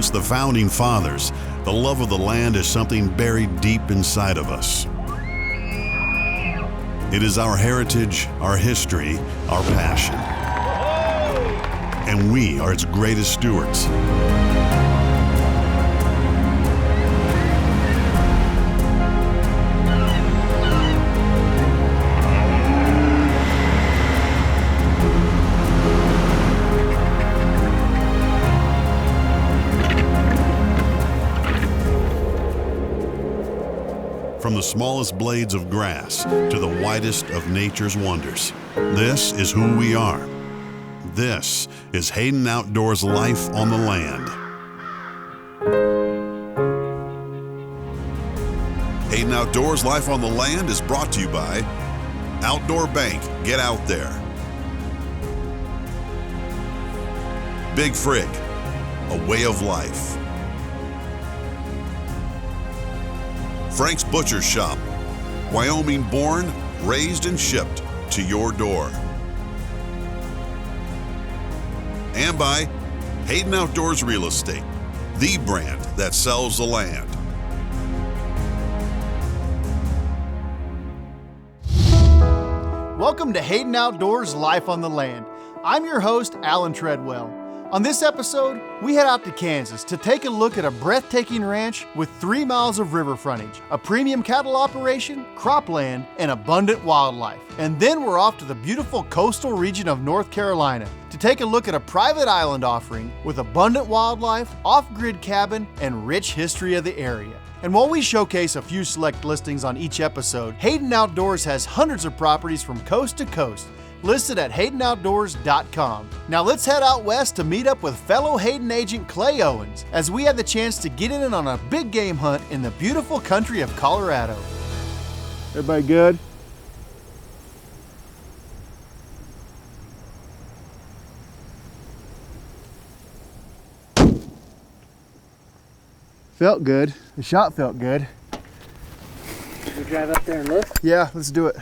Since the founding fathers, the love of the land is something buried deep inside of us. It is our heritage, our history, our passion. And we are its greatest stewards. From the smallest blades of grass to the widest of nature's wonders, this is who we are. This is Hayden Outdoors Life on the Land. Hayden Outdoors Life on the Land is brought to you by Outdoor Bank. Get out there. Big Frig, a way of life. Frank's Butcher Shop, Wyoming born, raised, and shipped to your door. And by Hayden Outdoors Real Estate, the brand that sells the land. Welcome to Hayden Outdoors Life on the Land. I'm your host, Alan Treadwell. On this episode, we head out to Kansas to take a look at a breathtaking ranch with 3 miles of river frontage, a premium cattle operation, cropland, and abundant wildlife. And then we're off to the beautiful coastal region of North Carolina to take a look at a private island offering with abundant wildlife, off-grid cabin, and rich history of the area. And while we showcase a few select listings on each episode, Hayden Outdoors has hundreds of properties from coast to coast, listed at HaydenOutdoors.com. Now let's head out west to meet up with fellow Hayden agent Clay Owens as we had the chance to get in on a big game hunt in the beautiful country of Colorado. Everybody good? Felt good. The shot felt good. Should we drive up there and look? Yeah, let's do it.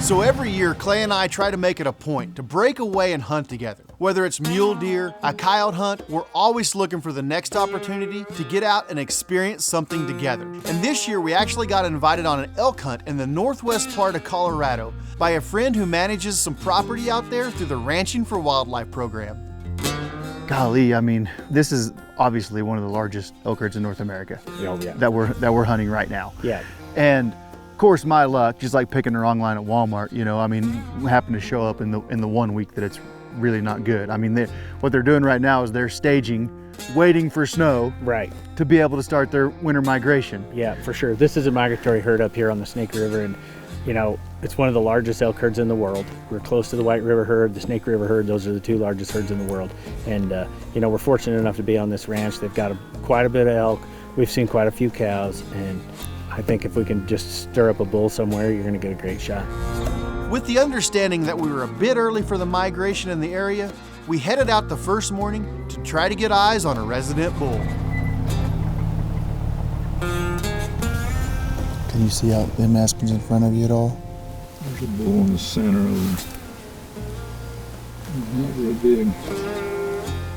So every year, Clay and I try to make it a point to break away and hunt together. Whether it's mule deer, a coyote hunt, we're always looking for the next opportunity to get out and experience something together. And this year, we actually got invited on an elk hunt in the northwest part of Colorado by a friend who manages some property out there through the Ranching for Wildlife program. Golly, I mean, this is obviously one of the largest elk herds in North America. Oh, yeah. that we're hunting right now. Yeah. And of course, my luck, just like picking the wrong line at Walmart, we happen to show up in the 1 week that it's really not good. I mean, what they're doing right now is they're staging, waiting for snow, right, to be able to start their winter migration. Yeah, for sure. This is a migratory herd up here on the Snake River, and it's one of the largest elk herds in the world. We're close to the White River herd, the Snake River herd. Those are the 2 largest herds in the world. And we're fortunate enough to be on this ranch. They've got quite a bit of elk. We've seen quite a few cows, and I think if we can just stir up a bull somewhere, you're going to get a great shot. With the understanding that we were a bit early for the migration in the area, we headed out the first morning to try to get eyes on a resident bull. Can you see out them aspens in front of you at all? There's a bull in the center of them. He's not real big.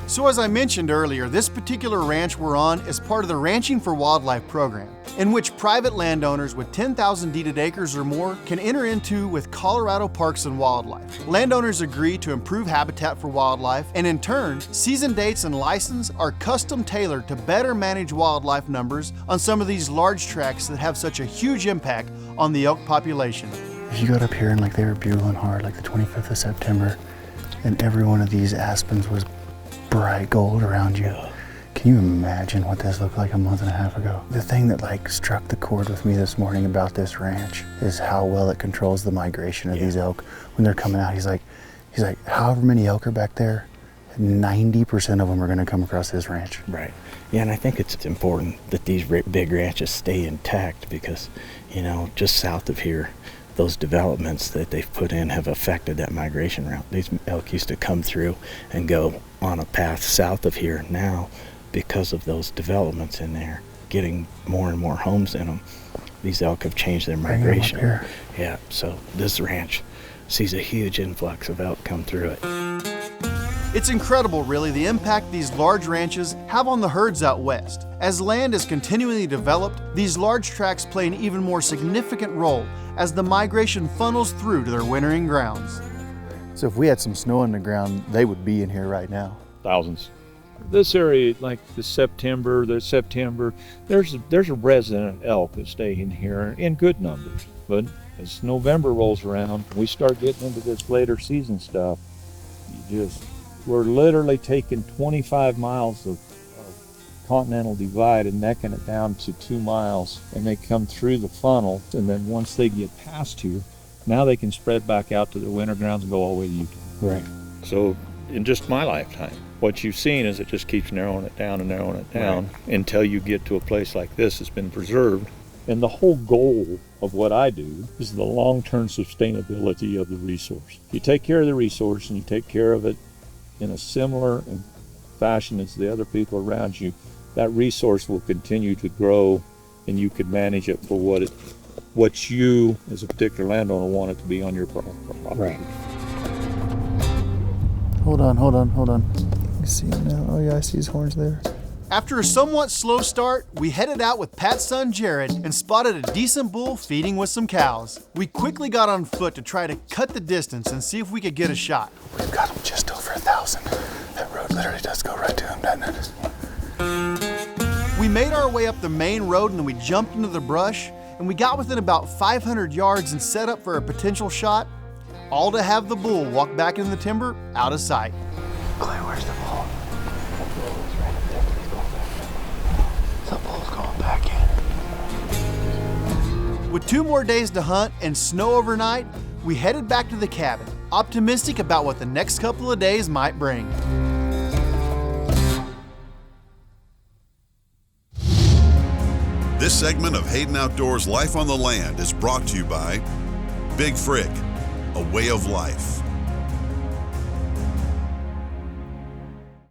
So as I mentioned earlier, this particular ranch we're on is part of the Ranching for Wildlife program, in which private landowners with 10,000 deeded acres or more can enter into with Colorado Parks and Wildlife. Landowners agree to improve habitat for wildlife, and in turn, season dates and license are custom tailored to better manage wildlife numbers on some of these large tracts that have such a huge impact on the elk population. If you got up here and like they were buelling hard, like the 25th of September, and every one of these aspens was bright gold around you. Can you imagine what this looked like a month and a half ago? The thing that like struck the chord with me this morning about this ranch is how well it controls the migration of these elk when they're coming out. He's like, however many elk are back there, 90% of them are going to come across this ranch. Right. Yeah, and I think it's important that these big ranches stay intact because, just south of here, those developments that they've put in have affected that migration route. These elk used to come through and go on a path south of here. Now, because of those developments in there, getting more and more homes in them, these elk have changed their migration. Bring them up here. Yeah, so this ranch sees a huge influx of elk come through it. It's incredible, really, the impact these large ranches have on the herds out west. As land is continually developed, these large tracts play an even more significant role as the migration funnels through to their wintering grounds. So if we had some snow on the ground, they would be in here right now. Thousands. This area, like September, there's a resident elk that stay in here in good numbers. But as November rolls around, we start getting into this later season stuff. We're literally taking 25 miles of Continental Divide and necking it down to 2 miles, and they come through the funnel, and then once they get past here, now they can spread back out to their winter grounds and go all the way to Utah. Right. So in just my lifetime, what you've seen is it just keeps narrowing it down and narrowing it down until you get to a place like this that's been preserved. And the whole goal of what I do is the long-term sustainability of the resource. You take care of the resource and you take care of it in a similar fashion as the other people around you, that resource will continue to grow, and you can manage it for what you as a particular landowner want it to be on your property. Right. Hold on. You see him now? Oh yeah, I see his horns there. After a somewhat slow start, we headed out with Pat's son Jared and spotted a decent bull feeding with some cows. We quickly got on foot to try to cut the distance and see if we could get a shot. We've got him just over 1,000. That road literally does go right to him, doesn't it? We made our way up the main road and then we jumped into the brush, and we got within about 500 yards and set up for a potential shot, all to have the bull walk back in the timber out of sight. Clay, where's the bull? The bull is right up there, but he's going back in. The bull's going back in. With 2 more days to hunt and snow overnight, we headed back to the cabin, optimistic about what the next couple of days might bring. This segment of Hayden Outdoors Life on the Land is brought to you by Big Frig, a way of life.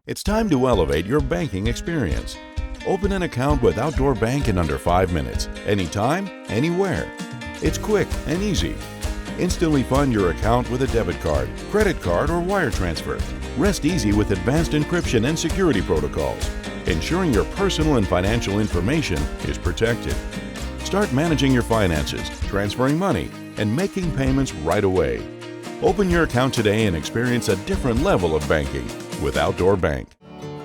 It's time to elevate your banking experience. Open an account with Outdoor Bank in under 5 minutes, anytime, anywhere. It's quick and easy. Instantly fund your account with a debit card, credit card, or wire transfer. Rest easy with advanced encryption and security protocols, ensuring your personal and financial information is protected. Start managing your finances, transferring money, and making payments right away. Open your account today and experience a different level of banking with Outdoor Bank.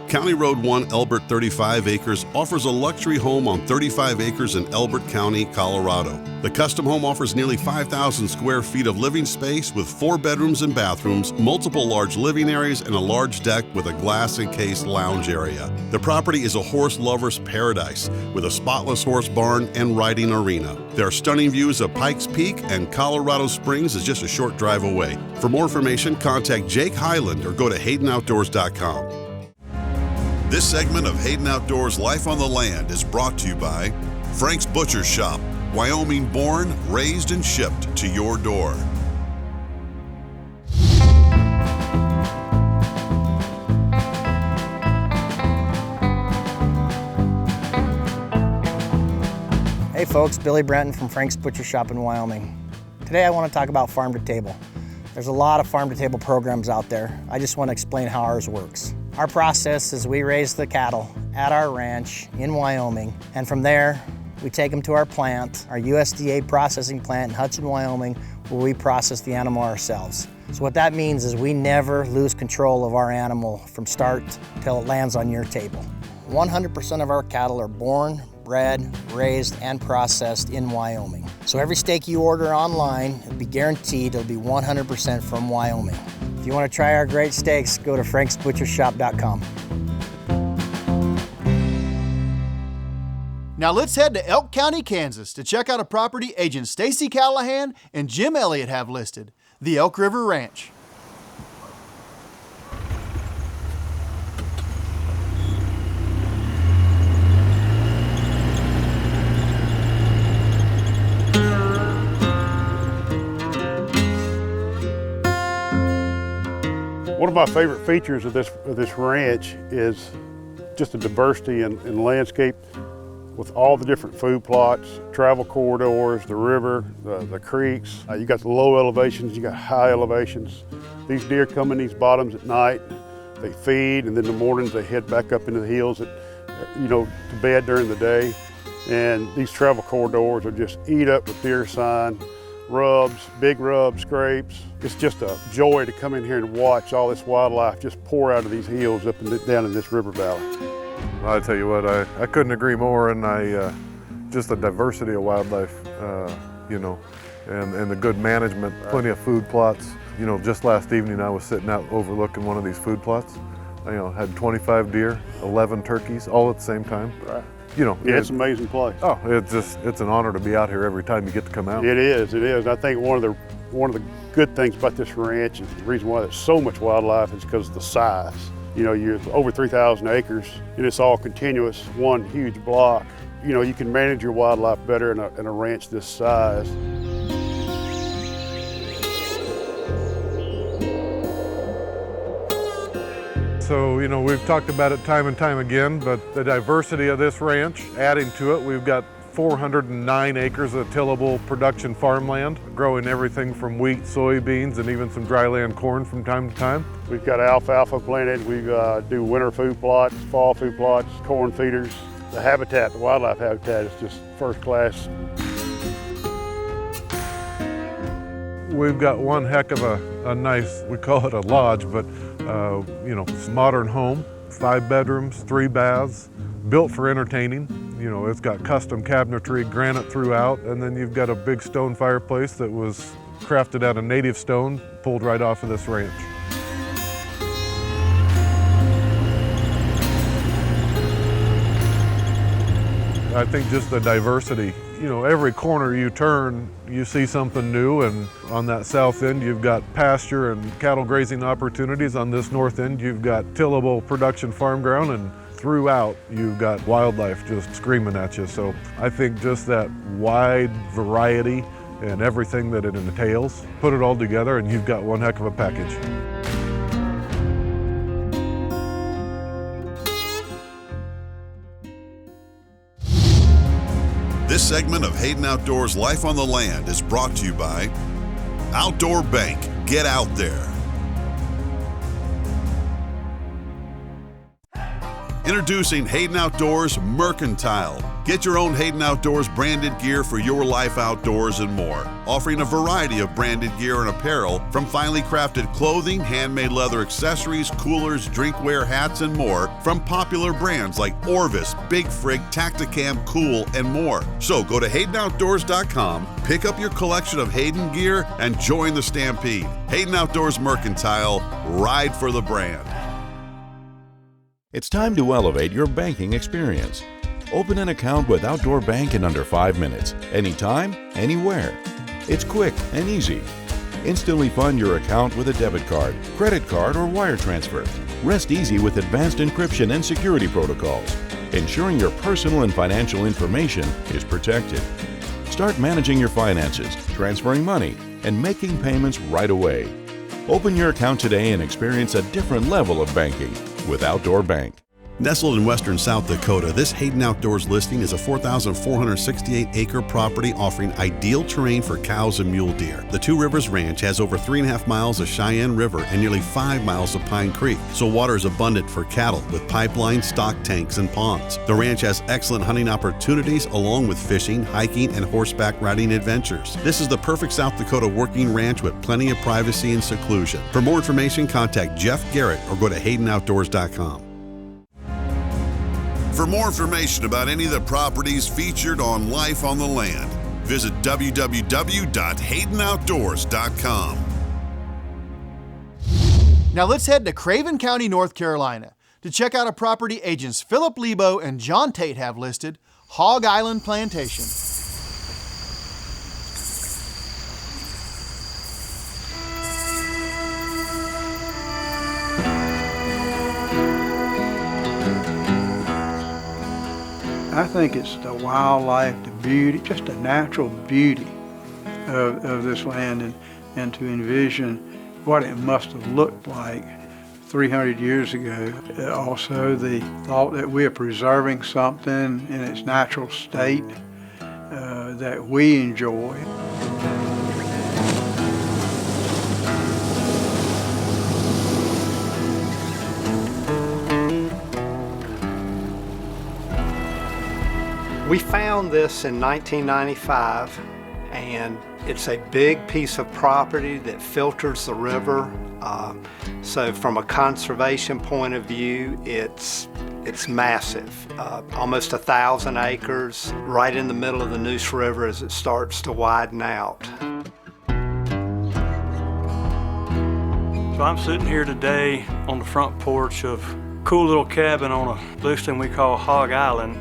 County Road 1 Elbert 35 Acres offers a luxury home on 35 acres in Elbert County, Colorado. The custom home offers nearly 5,000 square feet of living space with 4 bedrooms and bathrooms, multiple large living areas, and a large deck with a glass-encased lounge area. The property is a horse lover's paradise with a spotless horse barn and riding arena. There are stunning views of Pikes Peak, and Colorado Springs is just a short drive away. For more information, contact Jake Highland or go to HaydenOutdoors.com. This segment of Hayden Outdoors Life on the Land is brought to you by Frank's Butcher Shop, Wyoming born, raised, and shipped to your door. Hey folks, Billy Brenton from Frank's Butcher Shop in Wyoming. Today I want to talk about farm to table. There's a lot of farm to table programs out there. I just want to explain how ours works. Our process is we raise the cattle at our ranch in Wyoming, and from there we take them to our plant, our USDA processing plant in Hudson, Wyoming, where we process the animal ourselves. So what that means is we never lose control of our animal from start till it lands on your table. 100% of our cattle are born, bred, raised, and processed in Wyoming. So every steak you order online, it'll be guaranteed it'll be 100% from Wyoming. If you want to try our great steaks, go to franksbutchershop.com. Now let's head to Elk County, Kansas to check out a property Agent Stacy Callahan and Jim Elliott have listed, the Elk River Ranch. One of my favorite features of this ranch is just the diversity in landscape with all the different food plots, travel corridors, the river, the creeks. You got the low elevations, you got high elevations. These deer come in these bottoms at night. They feed, and then in the mornings they head back up into the hills, to bed during the day. And these travel corridors are just eat up with deer sign, rubs, big rubs, scrapes. It's just a joy to come in here and watch all this wildlife just pour out of these hills up and down in this river valley. I tell you what, I couldn't agree more, and just the diversity of wildlife, and the good management, plenty of food plots. Just last evening I was sitting out overlooking one of these food plots. Had 25 deer, 11 turkeys, all at the same time. Right. It's an amazing place. Oh, it's an honor to be out here every time you get to come out. It is. I think one of the good things about this ranch, and the reason why there's so much wildlife, is because of the size. You're over 3,000 acres, and it's all continuous, one huge block. You can manage your wildlife better in a ranch this size. So, we've talked about it time and time again, but the diversity of this ranch, adding to it, we've got 409 acres of tillable production farmland, growing everything from wheat, soybeans, and even some dryland corn from time to time. We've got alfalfa planted. We do winter food plots, fall food plots, corn feeders. The wildlife habitat is just first class. We've got one heck of a nice, we call it a lodge, but it's a modern home, 5 bedrooms, 3 baths, built for entertaining. It's got custom cabinetry, granite throughout, and then you've got a big stone fireplace that was crafted out of native stone, pulled right off of this ranch. I think just the diversity, every corner you turn, you see something new, and on that south end, you've got pasture and cattle grazing opportunities. On this north end, you've got tillable production farm ground, and throughout, you've got wildlife just screaming at you. So I think just that wide variety and everything that it entails, put it all together, and you've got one heck of a package. This segment of Hayden Outdoors Life on the Land is brought to you by Outdoor Bank. Get out there. Introducing Hayden Outdoors Mercantile. Get your own Hayden Outdoors branded gear for your life outdoors and more. Offering a variety of branded gear and apparel, from finely crafted clothing, handmade leather accessories, coolers, drinkware, hats, and more, from popular brands like Orvis, Big Frig, Tacticam, Cool, and more. So go to HaydenOutdoors.com, pick up your collection of Hayden gear, and join the stampede. Hayden Outdoors Mercantile, ride for the brand. It's time to elevate your banking experience. Open an account with Outdoor Bank in under 5 minutes, anytime, anywhere. It's quick and easy. Instantly fund your account with a debit card, credit card, or wire transfer. Rest easy with advanced encryption and security protocols, ensuring your personal and financial information is protected. Start managing your finances, transferring money, and making payments right away. Open your account today and experience a different level of banking with Outdoor Bank. Nestled in western South Dakota, this Hayden Outdoors listing is a 4,468-acre property offering ideal terrain for cows and mule deer. The Two Rivers Ranch has over 3.5 miles of Cheyenne River and nearly 5 miles of Pine Creek, so water is abundant for cattle with pipelines, stock tanks, and ponds. The ranch has excellent hunting opportunities along with fishing, hiking, and horseback riding adventures. This is the perfect South Dakota working ranch with plenty of privacy and seclusion. For more information, contact Jeff Garrett or go to HaydenOutdoors.com. For more information about any of the properties featured on Life on the Land, visit www.HaydenOutdoors.com. Now let's head to Craven County, North Carolina to check out a property agents Philip Lebo and John Tate have listed, Hog Island Plantation. I think it's the wildlife, the beauty, just the natural beauty of this land, and to envision what it must have looked like 300 years ago. Also the thought that we are preserving something in its natural state that we enjoy. We found this in 1995, and it's a big piece of property that filters the river. So from a conservation point of view, it's massive. Almost 1,000 acres right in the middle of the Neuse River as it starts to widen out. So I'm sitting here today on the front porch of a cool little cabin on a listing we call Hog Island.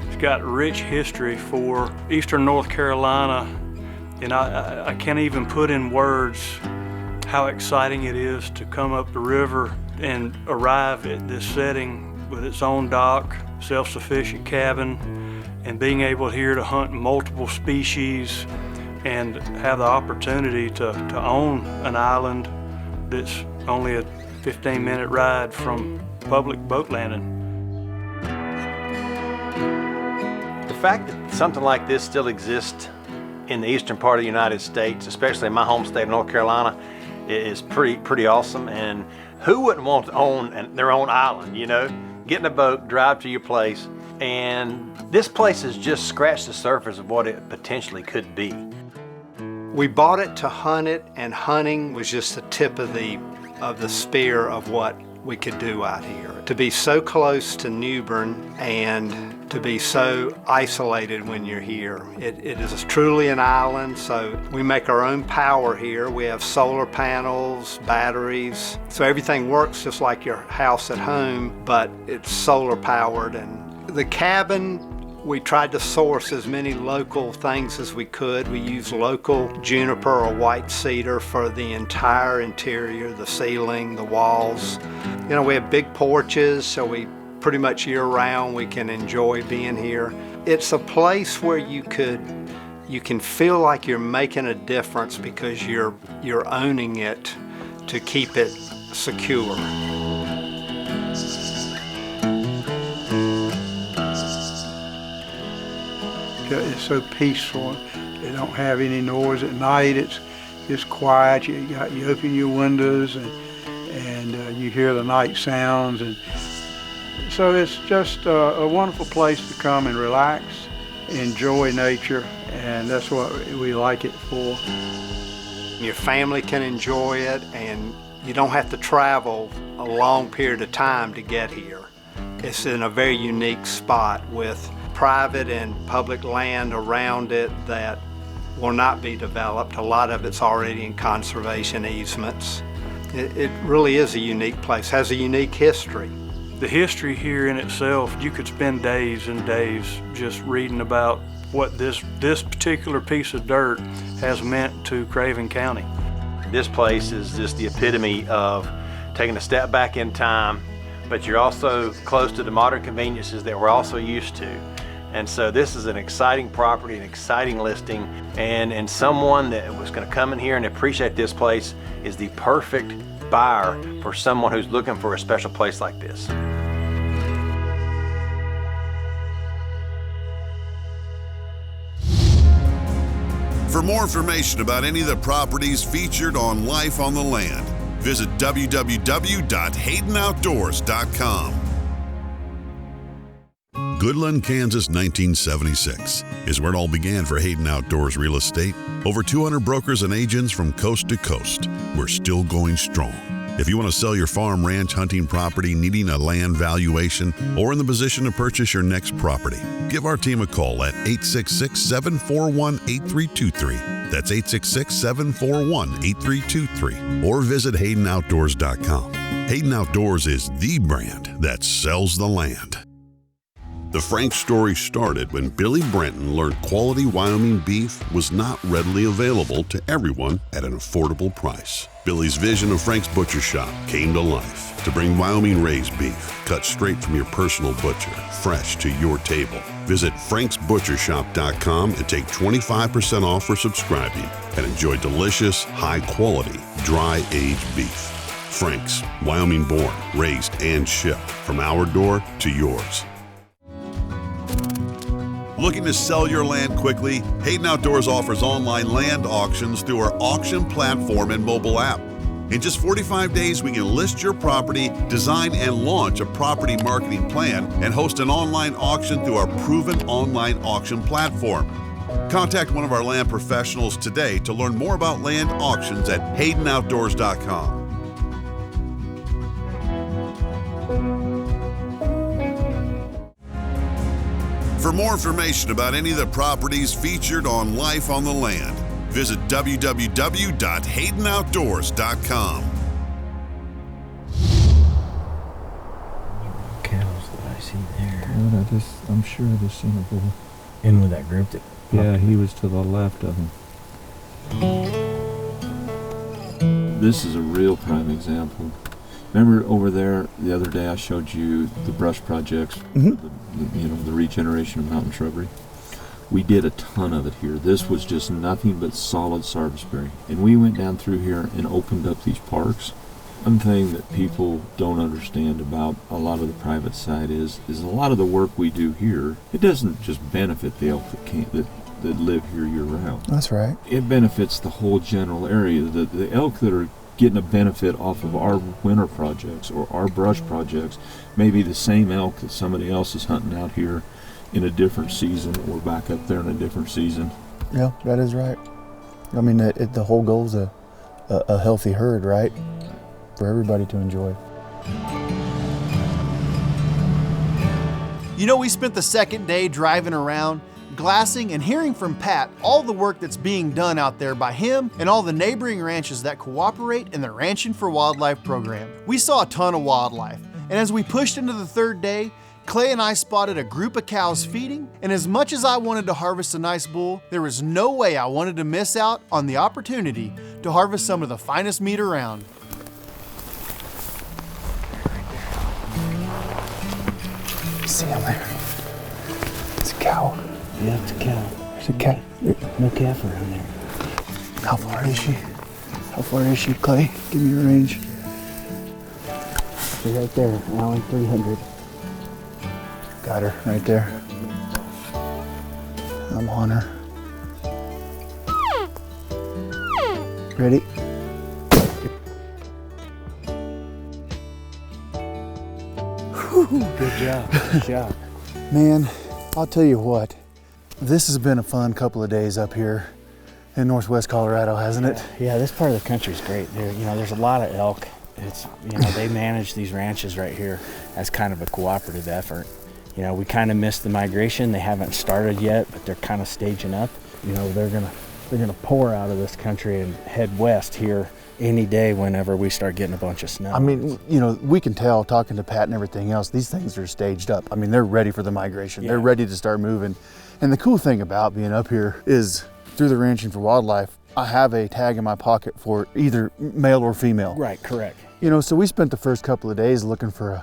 It's got rich history for eastern North Carolina, and I can't even put in words how exciting it is to come up the river and arrive at this setting with its own dock, self-sufficient cabin, and being able here to hunt multiple species and have the opportunity to own an island that's only a 15-minute ride from public boat landing. The fact that something like this still exists in the eastern part of the United States, especially in my home state of North Carolina, is pretty awesome. And who wouldn't want to own their own island, you know? Get in a boat, drive to your place, and this place has just scratched the surface of what it potentially could be. We bought it to hunt it, and hunting was just the tip of the spear of what we could do out here. To be so close to New Bern and to be so isolated when you're here. It is truly an island, so we make our own power here. We have solar panels, batteries, so everything works just like your house at home, but it's solar powered. And the cabin, we tried to source as many local things as we could. We used local juniper or white cedar for the entire interior, the ceiling, the walls. You know, we have big porches, so we pretty much year-round we can enjoy being here. It's a place where you can feel like you're making a difference because you're owning it to keep it secure. It's so peaceful. They don't have any noise at night. It's quiet. You open your windows and you hear the night sounds, and so it's just a wonderful place to come and relax, enjoy nature, and that's what we like it for. Your family can enjoy it, and you don't have to travel a long period of time to get here. It's in a very unique spot with private and public land around it that will not be developed. A lot of it's already in conservation easements. It really is a unique place, has a unique history. The history here in itself, you could spend days and days just reading about what this particular piece of dirt has meant to Craven County. This place is just the epitome of taking a step back in time, but you're also close to the modern conveniences that we're also used to. And so this is an exciting property, an exciting listing, and someone that was going to come in here and appreciate this place is the perfect buyer for someone who's looking for a special place like this. For more information about any of the properties featured on Life on the Land, visit www.haydenoutdoors.com. Goodland, Kansas, 1976 is where it all began for Hayden Outdoors Real Estate. Over 200 brokers and agents from coast to coast. We're still going strong. If you want to sell your farm, ranch, hunting property, needing a land valuation, or in the position to purchase your next property, give our team a call at 866-741-8323. That's 866-741-8323. Or visit HaydenOutdoors.com. Hayden Outdoors is the brand that sells the land. The Frank story started when Billy Brenton learned quality Wyoming beef was not readily available to everyone at an affordable price. Billy's vision of Frank's Butcher Shop came to life to bring Wyoming-raised beef, cut straight from your personal butcher, fresh to your table. Visit franksbutchershop.com and take 25% off for subscribing and enjoy delicious, high-quality, dry-aged beef. Frank's, Wyoming-born, raised, and shipped from our door to yours. Looking to sell your land quickly? Hayden Outdoors offers online land auctions through our auction platform and mobile app. In just 45 days, we can list your property, design and launch a property marketing plan, and host an online auction through our proven online auction platform. Contact one of our land professionals today to learn more about land auctions at HaydenOutdoors.com. For more information about any of the properties featured on Life on the Land, visit www.HaydenOutdoors.com. Cows that I see there. I'm sure I just seen a bull. In with that group that... Yeah, he was to the left of him. This is a real prime example. Remember over there the other day I showed you the brush projects, the regeneration of mountain shrubbery? We did a ton of it here. This was just nothing but solid sarvisberry. And we went down through here and opened up these parks. One thing that people don't understand about a lot of the private side is a lot of the work we do here, it doesn't just benefit the elk that live here year round. That's right. It benefits the whole general area. The elk that are getting a benefit off of our winter projects or our brush projects may be the same elk that somebody else is hunting out here in a different season or back up there in a different season. Yeah, that is right. I mean, the whole goal is a healthy herd, right? For everybody to enjoy. You know, we spent the second day driving around, glassing and hearing from Pat all the work that's being done out there by him and all the neighboring ranches that cooperate in the Ranching for Wildlife program. We saw a ton of wildlife, and as we pushed into the third day, Clay and I spotted a group of cows feeding, and as much as I wanted to harvest a nice bull, there was no way I wanted to miss out on the opportunity to harvest some of the finest meat around. See him there? It's a cow. Yeah, it's a cow. There's a cat. No calf around there. How far is she? How far is she, Clay? Give me your range. She's right there, Alan, 300. Got her right there. I'm on her. Ready? Good job. Good job. Man, I'll tell you what. This has been a fun couple of days up here in northwest Colorado, hasn't it? Yeah, this part of the country is great. There's a lot of elk. It's, they manage these ranches right here as kind of a cooperative effort. We kind of missed the migration. They haven't started yet, but they're kind of staging up. They're gonna pour out of this country and head west here any day whenever we start getting a bunch of snow. I mean, we can tell talking to Pat and everything else, these things are staged up. I mean, they're ready for the migration. Yeah. They're ready to start moving. And the cool thing about being up here is through the Ranching for Wildlife, I have a tag in my pocket for either male or female. Right, correct. So we spent the first couple of days looking for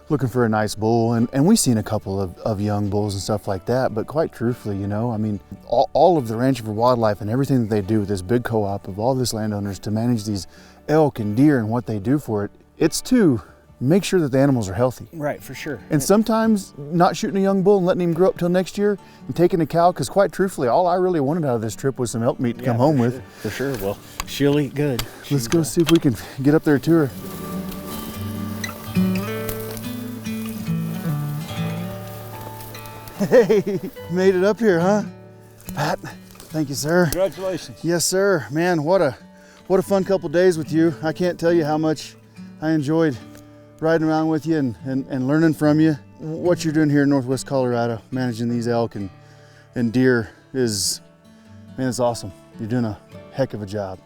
a nice bull, and we seen a couple of young bulls and stuff like that, but quite truthfully, I mean, all of the Ranching for Wildlife and everything that they do with this big co-op of all these landowners to manage these elk and deer and what they do for it, it's to make sure that the animals are healthy. Right, for sure. And sometimes not shooting a young bull and letting him grow up till next year and taking a cow, because quite truthfully, all I really wanted out of this trip was some elk meat to come home with. For sure. Well, she'll eat good. Let's go see if we can get up there to her. Hey, made it up here, huh? Pat, thank you, sir. Congratulations. Yes, sir. Man, what a fun couple days with you. I can't tell you how much I enjoyed riding around with you and learning from you. What you're doing here in northwest Colorado, managing these elk and deer is, man, it's awesome. You're doing a heck of a job.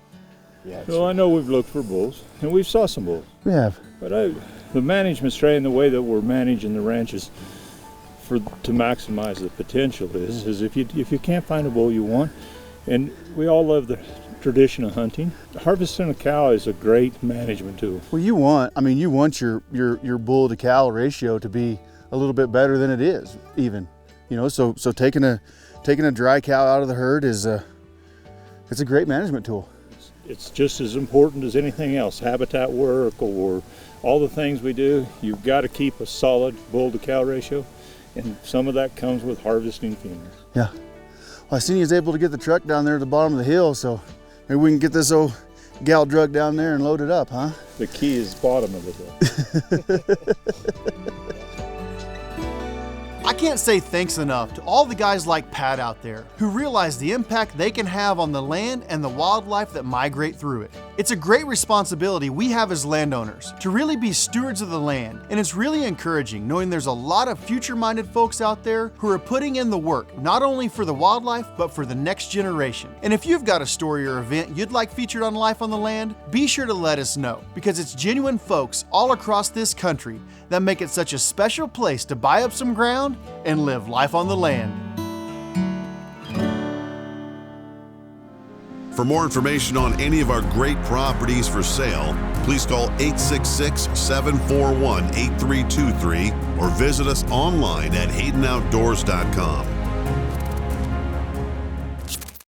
Yeah. Well, I know we've looked for bulls, and we've saw some bulls. We have. But the management strategy and the way that we're managing the ranches to maximize the potential is if you can't find a bull you want, and we all love the tradition of hunting, harvesting a cow is a great management tool. Well, you want your bull to cow ratio to be a little bit better than it is, even, so taking a dry cow out of the herd it's a great management tool. It's just as important as anything else, habitat work or all the things we do. You've got to keep a solid bull to cow ratio, and some of that comes with harvesting females. Yeah. Well, I seen he was able to get the truck down there at the bottom of the hill, so maybe we can get this old gal drug down there and loaded up, huh? The key is bottom of the hill. I can't say thanks enough to all the guys like Pat out there who realize the impact they can have on the land and the wildlife that migrate through it. It's a great responsibility we have as landowners to really be stewards of the land, and it's really encouraging knowing there's a lot of future-minded folks out there who are putting in the work not only for the wildlife but for the next generation. And if you've got a story or event you'd like featured on Life on the Land, be sure to let us know, because it's genuine folks all across this country that make it such a special place to buy up some ground and live life on the land. For more information on any of our great properties for sale, please call 866-741-8323 or visit us online at HaydenOutdoors.com.